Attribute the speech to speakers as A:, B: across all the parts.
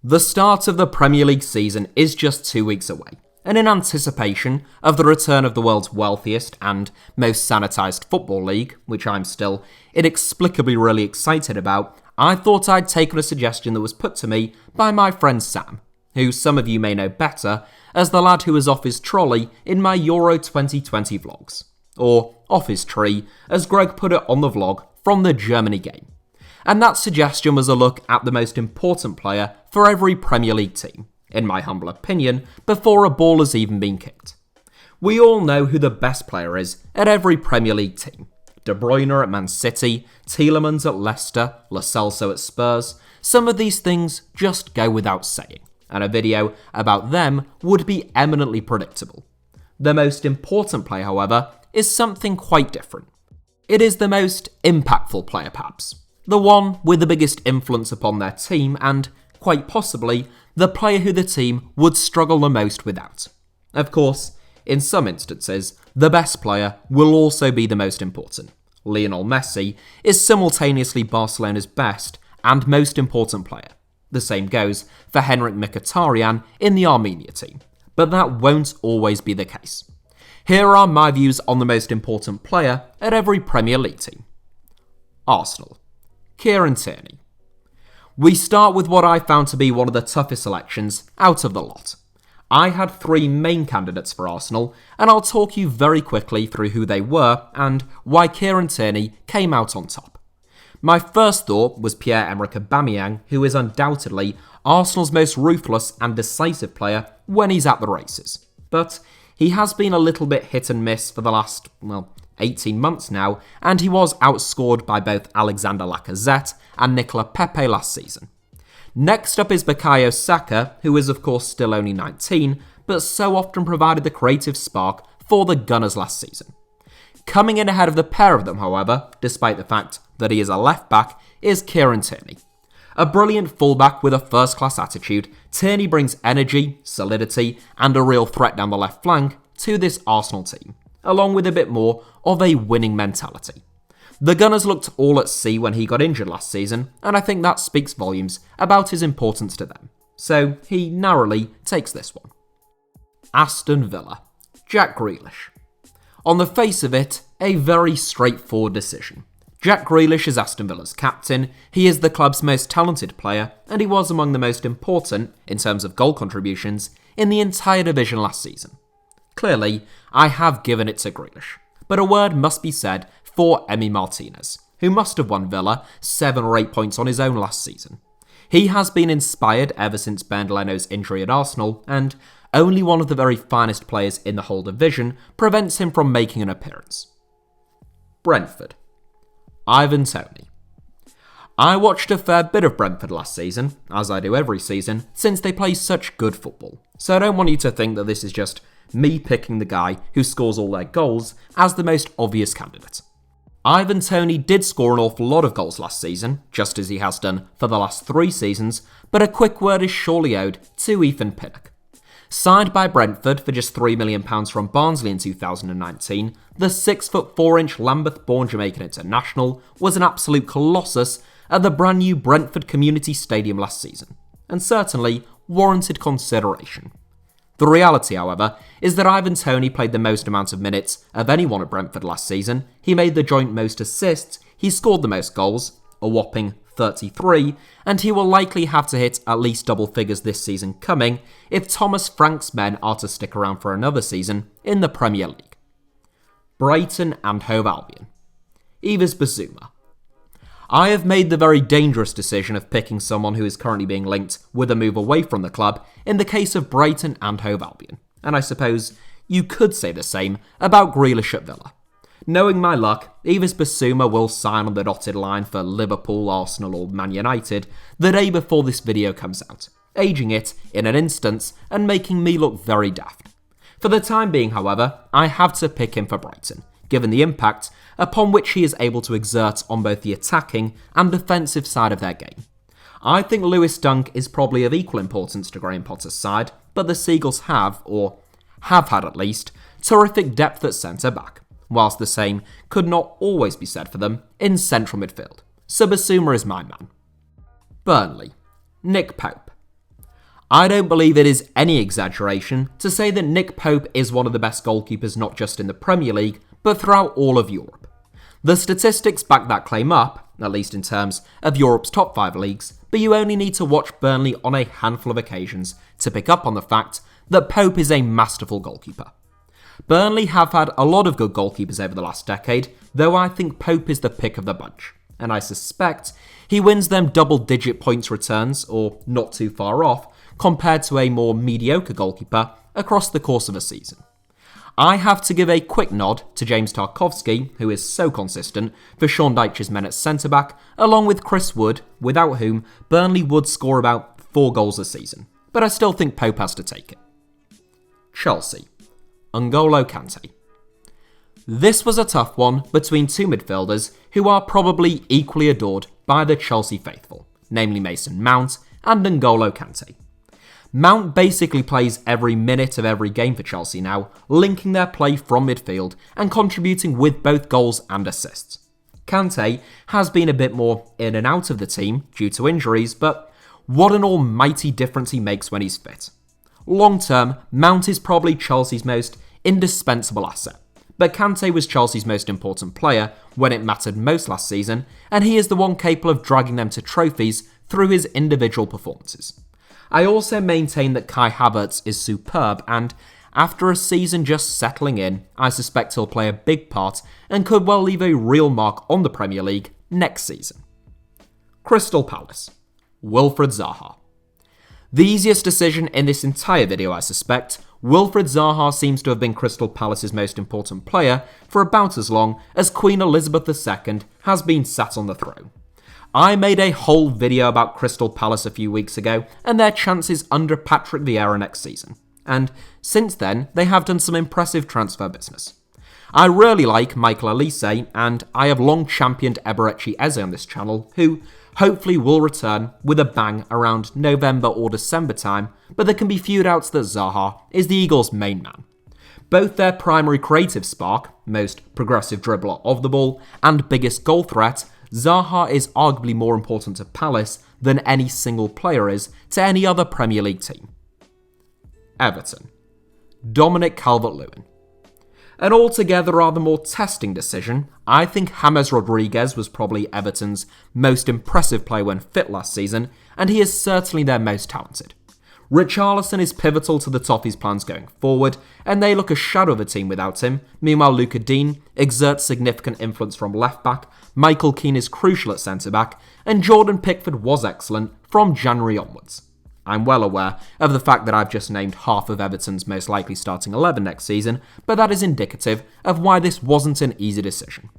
A: The start of the Premier League season is just 2 weeks away, and in anticipation of the return of the world's wealthiest and most sanitised football league, which I'm still inexplicably really excited about, I thought I'd take on a suggestion that was put to me by my friend Sam, who some of you may know better as the lad who was off his trolley in my Euro 2020 vlogs, or off his tree, as Greg put it on the vlog from the Germany game. And that suggestion was a look at the most important player for every Premier League team, in my humble opinion, before a ball has even been kicked. We all know who the best player is at every Premier League team. De Bruyne at Man City, Tielemans at Leicester, Lo Celso at Spurs. Some of these things just go without saying, and a video about them would be eminently predictable. The most important player, however, is something quite different. It is the most impactful player, perhaps. The one with the biggest influence upon their team and, quite possibly, the player who the team would struggle the most without. Of course, in some instances, the best player will also be the most important. Lionel Messi is simultaneously Barcelona's best and most important player. The same goes for Henrik Mkhitaryan in the Armenia team, but that won't always be the case. Here are my views on the most important player at every Premier League team. Arsenal. Kieran Tierney. We start with what I found to be one of the toughest selections out of the lot. I had 3 main candidates for Arsenal, and I'll talk you very quickly through who they were and why Kieran Tierney came out on top. My first thought was Pierre-Emerick Aubameyang, who is undoubtedly Arsenal's most ruthless and decisive player when he's at the races. But he has been a little bit hit and miss for the last, 18 months now, and he was outscored by both Alexander Lacazette and Nicola Pepe last season. Next up is Bukayo Saka, who is of course still only 19, but so often provided the creative spark for the Gunners last season. Coming in ahead of the pair of them, however, despite the fact that he is a left-back, is Kieran Tierney. A brilliant fullback with a first-class attitude, Tierney brings energy, solidity, and a real threat down the left flank to this Arsenal team, along with a bit more of a winning mentality. The Gunners looked all at sea when he got injured last season, and I think that speaks volumes about his importance to them. So he narrowly takes this one. Aston Villa. Jack Grealish. On the face of it, a very straightforward decision. Jack Grealish is Aston Villa's captain, he is the club's most talented player, and he was among the most important, in terms of goal contributions, in the entire division last season. Clearly, I have given it to Grealish, but a word must be said for Emi Martinez, who must have won Villa 7 or 8 points on his own last season. He has been inspired ever since Bernd Leno's injury at Arsenal, and only one of the very finest players in the whole division prevents him from making an appearance. Brentford. Ivan Toney. I watched a fair bit of Brentford last season, as I do every season, since they play such good football, so I don't want you to think that this is just me picking the guy who scores all their goals as the most obvious candidate. Ivan Toney did score an awful lot of goals last season, just as he has done for the last 3 seasons, but a quick word is surely owed to Ethan Pinnock. Signed by Brentford for just £3 million from Barnsley in 2019, the 6'4" Lambeth-born Jamaican international was an absolute colossus at the brand new Brentford Community Stadium last season, and certainly warranted consideration. The reality, however, is that Ivan Toney played the most amount of minutes of anyone at Brentford last season, he made the joint most assists, he scored the most goals, a whopping 33, and he will likely have to hit at least double figures this season coming if Thomas Frank's men are to stick around for another season in the Premier League. Brighton and Hove Albion. Yves Bissouma. I have made the very dangerous decision of picking someone who is currently being linked with a move away from the club in the case of Brighton and Hove Albion, and I suppose you could say the same about Grealish at Villa. Knowing my luck, Yves Bissouma will sign on the dotted line for Liverpool, Arsenal or Man United the day before this video comes out, aging it in an instance and making me look very daft. For the time being, however, I have to pick him for Brighton, given the impact upon which he is able to exert on both the attacking and defensive side of their game. I think Lewis Dunk is probably of equal importance to Graham Potter's side, but the Seagulls have had at least, terrific depth at centre-back, whilst the same could not always be said for them in central midfield. So Bissouma is my man. Burnley. Nick Pope. I don't believe it is any exaggeration to say that Nick Pope is one of the best goalkeepers not just in the Premier League, but throughout all of Europe. The statistics back that claim up, at least in terms of Europe's top 5 leagues, but you only need to watch Burnley on a handful of occasions to pick up on the fact that Pope is a masterful goalkeeper. Burnley have had a lot of good goalkeepers over the last decade, though I think Pope is the pick of the bunch, and I suspect he wins them double-digit points returns, or not too far off, compared to a more mediocre goalkeeper across the course of a season. I have to give a quick nod to James Tarkowski, who is so consistent, for Sean Dyche's men at centre-back, along with Chris Wood, without whom Burnley would score about 4 goals a season. But I still think Pope has to take it. Chelsea. N'Golo Kante. This was a tough one between two midfielders who are probably equally adored by the Chelsea faithful, namely Mason Mount and N'Golo Kante. Mount basically plays every minute of every game for Chelsea now, linking their play from midfield and contributing with both goals and assists. Kante has been a bit more in and out of the team due to injuries, but what an almighty difference he makes when he's fit. Long term, Mount is probably Chelsea's most indispensable asset, but Kante was Chelsea's most important player when it mattered most last season, and he is the one capable of dragging them to trophies through his individual performances. I also maintain that Kai Havertz is superb, and after a season just settling in, I suspect he'll play a big part and could well leave a real mark on the Premier League next season. Crystal Palace. Wilfried Zaha. The easiest decision in this entire video, I suspect. Wilfried Zaha seems to have been Crystal Palace's most important player for about as long as Queen Elizabeth II has been sat on the throne. I made a whole video about Crystal Palace a few weeks ago and their chances under Patrick Vieira next season, and since then they have done some impressive transfer business. I really like Michael Olise, and I have long championed Eberechi Eze on this channel, who hopefully will return with a bang around November or December time, but there can be few doubts that Zaha is the Eagles' main man. Both their primary creative spark, most progressive dribbler of the ball, and biggest goal threat, Zaha is arguably more important to Palace than any single player is to any other Premier League team. Everton. Dominic Calvert-Lewin. An altogether rather more testing decision, I think James Rodriguez was probably Everton's most impressive player when fit last season, and he is certainly their most talented. Richarlison is pivotal to the Toffees' plans going forward, and they look a shadow of a team without him. Meanwhile, Luca Dean exerts significant influence from left-back, Michael Keane is crucial at centre-back, and Jordan Pickford was excellent from January onwards. I'm well aware of the fact that I've just named half of Everton's most likely starting 11 next season, but that is indicative of why this wasn't an easy decision.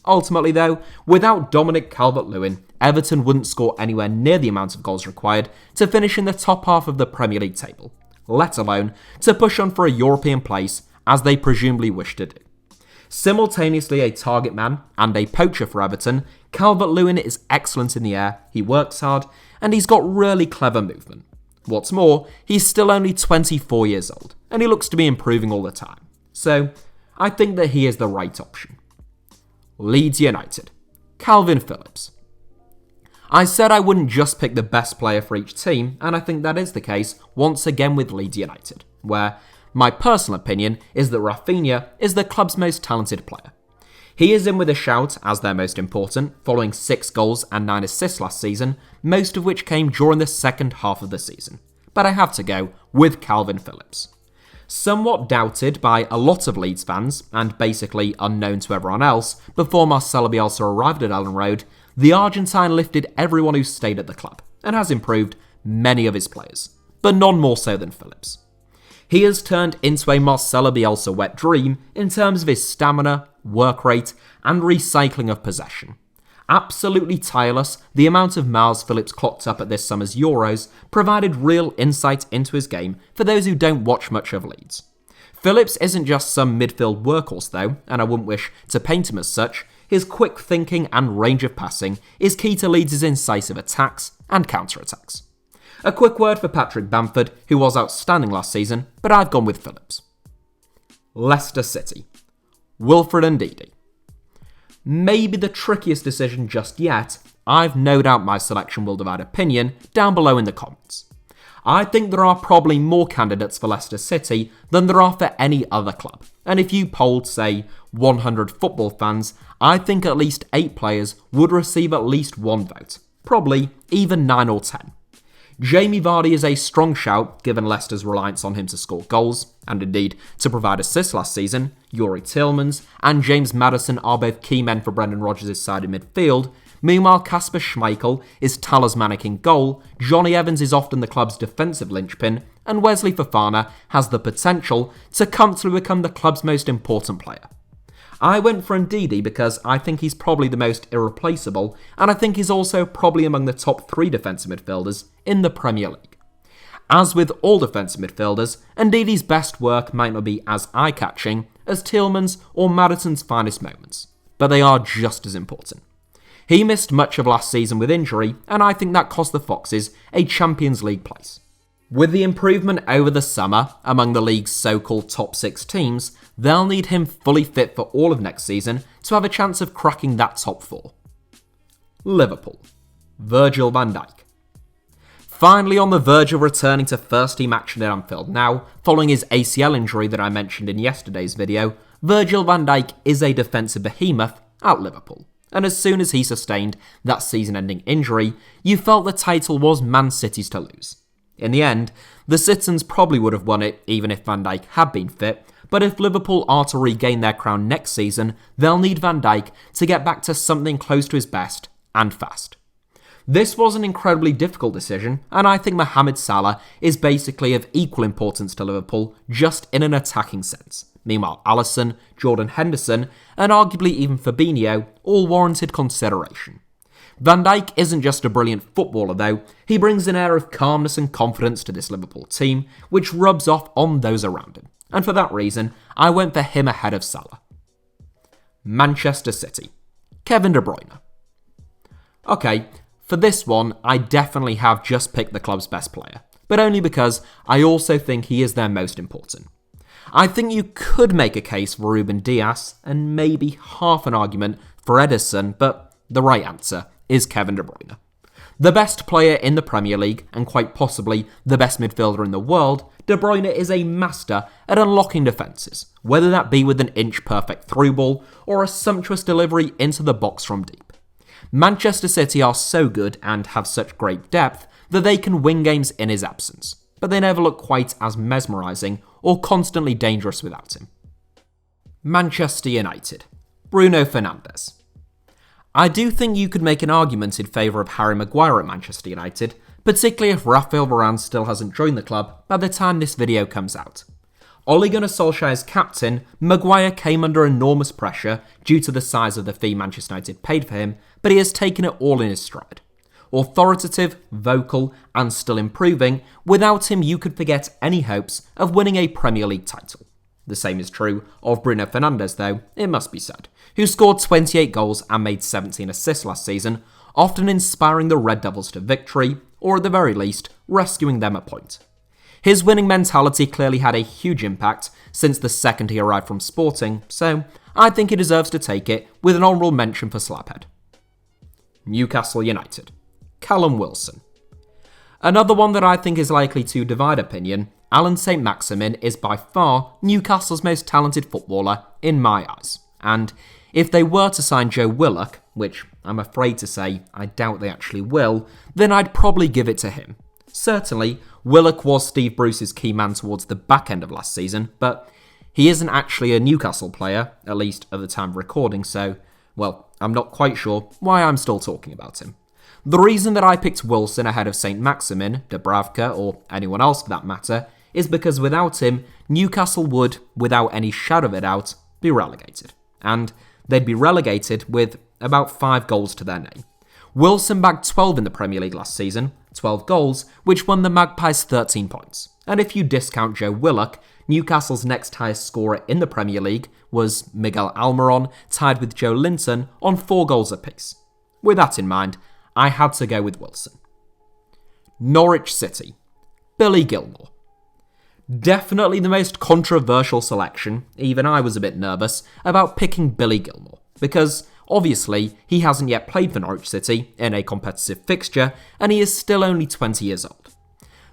A: Ultimately though, without Dominic Calvert-Lewin, Everton wouldn't score anywhere near the amount of goals required to finish in the top half of the Premier League table, let alone to push on for a European place as they presumably wish to do. Simultaneously a target man and a poacher for Everton, Calvert-Lewin is excellent in the air, he works hard, and he's got really clever movement. What's more, he's still only 24 years old, and he looks to be improving all the time. So, I think that he is the right option. Leeds United. Calvin Phillips. I said I wouldn't just pick the best player for each team, and I think that is the case once again with Leeds United, where my personal opinion is that Rafinha is the club's most talented player. He is in with a shout as their most important, following 6 goals and 9 assists last season, most of which came during the second half of the season. But I have to go with Calvin Phillips. Somewhat doubted by a lot of Leeds fans, and basically unknown to everyone else, before Marcelo Bielsa arrived at Ellen Road, the Argentine lifted everyone who stayed at the club, and has improved many of his players, but none more so than Phillips. He has turned into a Marcelo Bielsa wet dream in terms of his stamina, work rate, and recycling of possession. Absolutely tireless, the amount of miles Phillips clocked up at this summer's Euros provided real insight into his game for those who don't watch much of Leeds. Phillips isn't just some midfield workhorse though, and I wouldn't wish to paint him as such. His quick thinking and range of passing is key to Leeds' incisive attacks and counter-attacks. A quick word for Patrick Bamford, who was outstanding last season, but I've gone with Phillips. Leicester City. Wilfred Ndidi. Maybe the trickiest decision just yet, I've no doubt my selection will divide opinion down below in the comments. I think there are probably more candidates for Leicester City than there are for any other club. And if you polled, say, 100 football fans, I think at least 8 players would receive at least one vote. Probably even 9 or 10. Jamie Vardy is a strong shout given Leicester's reliance on him to score goals, and indeed to provide assists last season. Youri Tielemans and James Maddison are both key men for Brendan Rodgers' side in midfield. Meanwhile, Kasper Schmeichel is talismanic in goal, Johnny Evans is often the club's defensive linchpin, and Wesley Fofana has the potential to comfortably become the club's most important player. I went for Ndidi because I think he's probably the most irreplaceable, and I think he's also probably among the top 3 defensive midfielders in the Premier League. As with all defensive midfielders, Ndidi's best work might not be as eye-catching as Tielemans or Maddison's finest moments, but they are just as important. He missed much of last season with injury, and I think that cost the Foxes a Champions League place. With the improvement over the summer among the league's so-called top 6 teams, they'll need him fully fit for all of next season to have a chance of cracking that top 4. Liverpool. Virgil van Dijk. Finally on the verge of returning to first-team action at Anfield now, following his ACL injury that I mentioned in yesterday's video, Virgil van Dijk is a defensive behemoth at Liverpool. And as soon as he sustained that season-ending injury, you felt the title was Man City's to lose. In the end, the Citizens probably would have won it even if Van Dijk had been fit, but if Liverpool are to regain their crown next season, they'll need Van Dijk to get back to something close to his best, and fast. This was an incredibly difficult decision, and I think Mohamed Salah is basically of equal importance to Liverpool, just in an attacking sense. Meanwhile, Alisson, Jordan Henderson, and arguably even Fabinho all warranted consideration. Van Dijk isn't just a brilliant footballer though, he brings an air of calmness and confidence to this Liverpool team, which rubs off on those around him. And for that reason, I went for him ahead of Salah. Manchester City. Kevin De Bruyne. Okay, for this one, I definitely have just picked the club's best player, but only because I also think he is their most important. I think you could make a case for Ruben Dias, and maybe half an argument for Ederson, but the right answer is Kevin De Bruyne. The best player in the Premier League, and quite possibly the best midfielder in the world, De Bruyne is a master at unlocking defences, whether that be with an inch-perfect through ball or a sumptuous delivery into the box from deep. Manchester City are so good and have such great depth that they can win games in his absence, but they never look quite as mesmerising or constantly dangerous without him. Manchester United. Bruno Fernandes. I do think you could make an argument in favour of Harry Maguire at Manchester United, particularly if Raphael Varane still hasn't joined the club by the time this video comes out. Ole Gunnar Solskjaer's captain, Maguire came under enormous pressure due to the size of the fee Manchester United paid for him, but he has taken it all in his stride. Authoritative, vocal, and still improving, without him you could forget any hopes of winning a Premier League title. The same is true of Bruno Fernandes though, it must be said, who scored 28 goals and made 17 assists last season, often inspiring the Red Devils to victory, or at the very least, rescuing them a point. His winning mentality clearly had a huge impact since the second he arrived from Sporting, so I think he deserves to take it with an honourable mention for Slabhead. Newcastle United. Callum Wilson. Another one that I think is likely to divide opinion, Alan St-Maximin is by far Newcastle's most talented footballer in my eyes. And if they were to sign Joe Willock, which I'm afraid to say I doubt they actually will, then I'd probably give it to him. Certainly, Willock was Steve Bruce's key man towards the back end of last season, but he isn't actually a Newcastle player, at least at the time of recording, so, well, I'm not quite sure why I'm still talking about him. The reason that I picked Wilson ahead of St-Maximin, Dubravka, or anyone else for that matter, is because without him, Newcastle would, without any shadow of a doubt, be relegated. And they'd be relegated with about 5 goals to their name. Wilson bagged 12 in the Premier League last season, 12 goals, which won the Magpies 13 points. And if you discount Joe Willock, Newcastle's next highest scorer in the Premier League was Miguel Almiron, tied with Joe Linton on 4 goals apiece. With that in mind, I had to go with Wilson. Norwich City. Billy Gilmour. Definitely the most controversial selection, even I was a bit nervous about picking Billy Gilmour, because obviously he hasn't yet played for Norwich City in a competitive fixture, and he is still only 20 years old.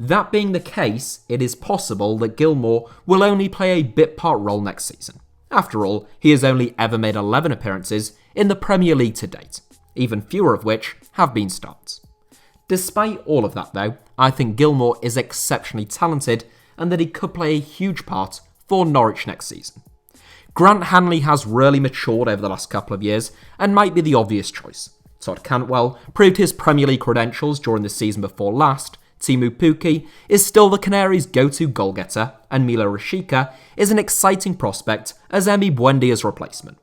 A: That being the case, it is possible that Gilmour will only play a bit part role next season. After all, he has only ever made 11 appearances in the Premier League to date, even fewer of which have been starts. Despite all of that though, I think Gilmour is exceptionally talented and that he could play a huge part for Norwich next season. Grant Hanley has really matured over the last couple of years and might be the obvious choice. Todd Cantwell proved his Premier League credentials during the season before last, Timu Pukki is still the Canaries' go-to goal-getter, and Milo Rashica is an exciting prospect as Emi Buendia's replacement.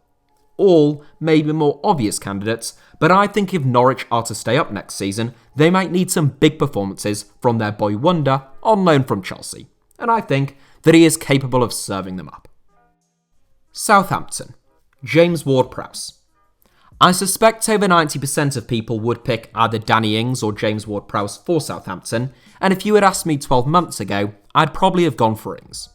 A: All may be more obvious candidates, but I think if Norwich are to stay up next season, they might need some big performances from their boy wonder on loan from Chelsea, and I think that he is capable of serving them up. Southampton, James Ward-Prowse. I suspect over 90% of people would pick either Danny Ings or James Ward-Prowse for Southampton, and if you had asked me 12 months ago, I'd probably have gone for Ings.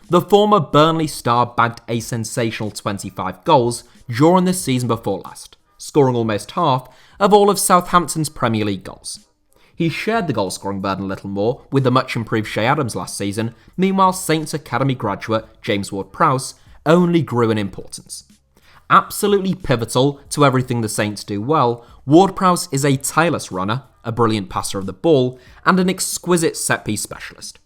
A: The former Burnley star bagged a sensational 25 goals during the season before last, scoring almost half of all of Southampton's Premier League goals. He shared the goal-scoring burden a little more with the much-improved Shea Adams last season, meanwhile Saints Academy graduate James Ward-Prowse only grew in importance. Absolutely pivotal to everything the Saints do well, Ward-Prowse is a tireless runner, a brilliant passer of the ball, and an exquisite set-piece specialist.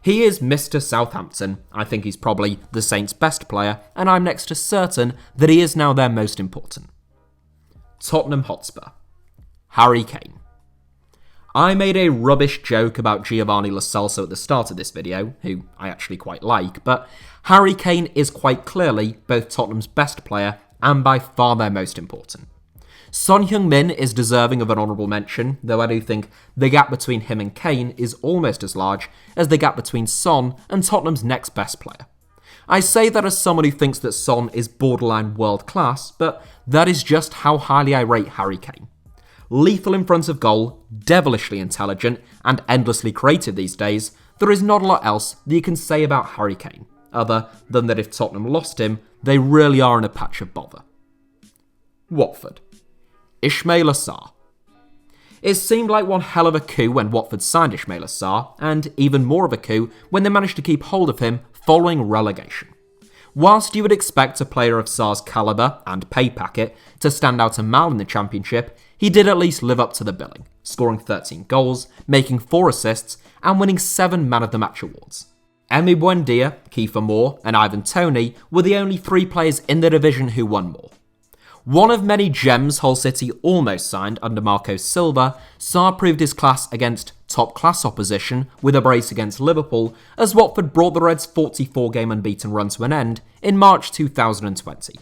A: He is Mr. Southampton. I think he's probably the Saints' best player, and I'm next to certain that he is now their most important. Tottenham Hotspur. Harry Kane. I made a rubbish joke about Giovanni Lo Celso at the start of this video, who I actually quite like, but Harry Kane is quite clearly both Tottenham's best player and by far their most important. Son Heung-min is deserving of an honourable mention, though I do think the gap between him and Kane is almost as large as the gap between Son and Tottenham's next best player. I say that as someone who thinks that Son is borderline world class, but that is just how highly I rate Harry Kane. Lethal in front of goal, devilishly intelligent, and endlessly creative these days, there is not a lot else that you can say about Harry Kane, other than that if Tottenham lost him, they really are in a patch of bother. Watford. Ismaila Sarr. It seemed like one hell of a coup when Watford signed Ismaila Sarr, and even more of a coup when they managed to keep hold of him following relegation. Whilst you would expect a player of Sarr's calibre and pay packet to stand out a mile in the Championship, he did at least live up to the billing, scoring 13 goals, making 4 assists, and winning 7 Man of the Match awards. Emi Buendia, Kiefer Moore, and Ivan Toney were the only 3 players in the division who won more. One of many gems Hull City almost signed under Marco Silva, Sarr proved his class against top-class opposition with a brace against Liverpool as Watford brought the Reds' 44-game unbeaten run to an end in March 2020.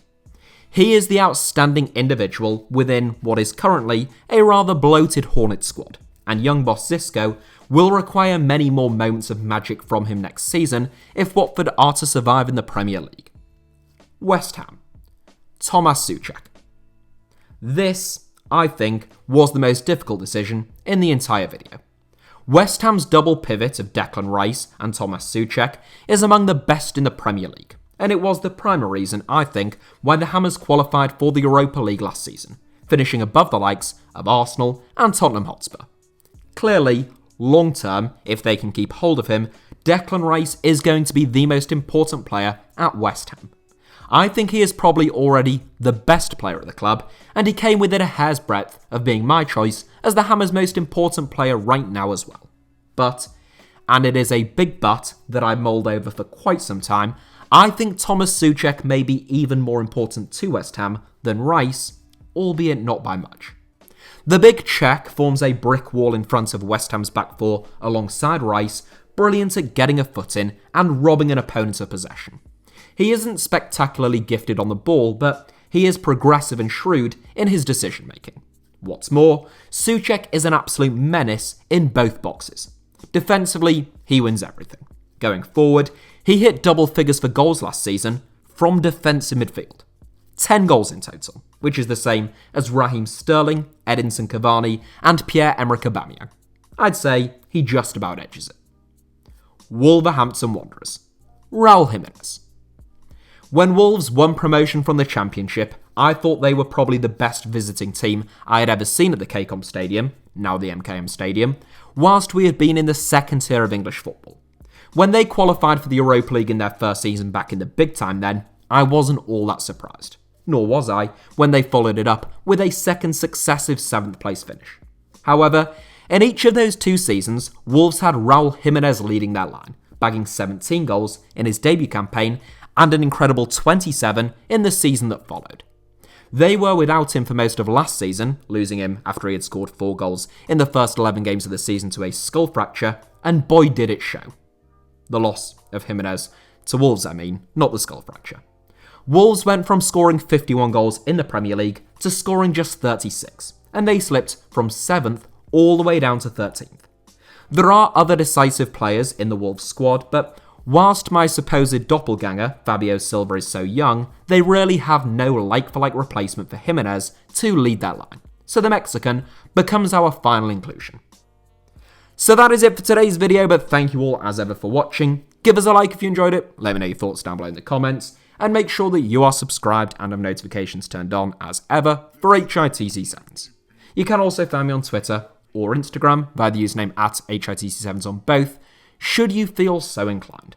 A: He is the outstanding individual within what is currently a rather bloated Hornet squad, and young boss Xisco will require many more moments of magic from him next season if Watford are to survive in the Premier League. West Ham. Tomas Souček. This, I think, was the most difficult decision in the entire video. West Ham's double pivot of Declan Rice and Tomas Souček is among the best in the Premier League, and it was the primary reason, I think, why the Hammers qualified for the Europa League last season, finishing above the likes of Arsenal and Tottenham Hotspur. Clearly, long-term, if they can keep hold of him, Declan Rice is going to be the most important player at West Ham. I think he is probably already the best player at the club, and he came within a hair's breadth of being my choice as the Hammers' most important player right now as well. But, and it is a big but that I mulled over for quite some time, I think Tomas Souček may be even more important to West Ham than Rice, albeit not by much. The big Czech forms a brick wall in front of West Ham's back four alongside Rice, brilliant at getting a foot in and robbing an opponent of possession. He isn't spectacularly gifted on the ball, but he is progressive and shrewd in his decision-making. What's more, Souček is an absolute menace in both boxes. Defensively, he wins everything. Going forward, he hit double figures for goals last season from defensive midfield. 10 goals in total, which is the same as Raheem Sterling, Edinson Cavani, and Pierre-Emerick Aubameyang. I'd say he just about edges it. Wolverhampton Wanderers. Raul Jimenez. When Wolves won promotion from the Championship, I thought they were probably the best visiting team I had ever seen at the KCOM Stadium, now the MKM Stadium, whilst we had been in the second tier of English football. When they qualified for the Europa League in their first season back in the big time then, I wasn't all that surprised. Nor was I when they followed it up with a second successive 7th place finish. However, in each of those 2 seasons, Wolves had Raul Jimenez leading their line, bagging 17 goals in his debut campaign and an incredible 27 in the season that followed. They were without him for most of last season, losing him after he had scored 4 goals in the first 11 games of the season to a skull fracture, and boy did it show. The loss of Jimenez to Wolves, not the skull fracture. Wolves went from scoring 51 goals in the Premier League to scoring just 36, and they slipped from 7th all the way down to 13th. There are other decisive players in the Wolves squad, but whilst my supposed doppelganger, Fabio Silva, is so young, they really have no like-for-like replacement for Jimenez to lead that line, so the Mexican becomes our final inclusion. So that is it for today's video, but thank you all as ever for watching. Give us a like if you enjoyed it, let me know your thoughts down below in the comments, and make sure that you are subscribed and have notifications turned on as ever for HITC Sevens. You can also find me on Twitter or Instagram via the username @HITC Sevens on both, should you feel so inclined.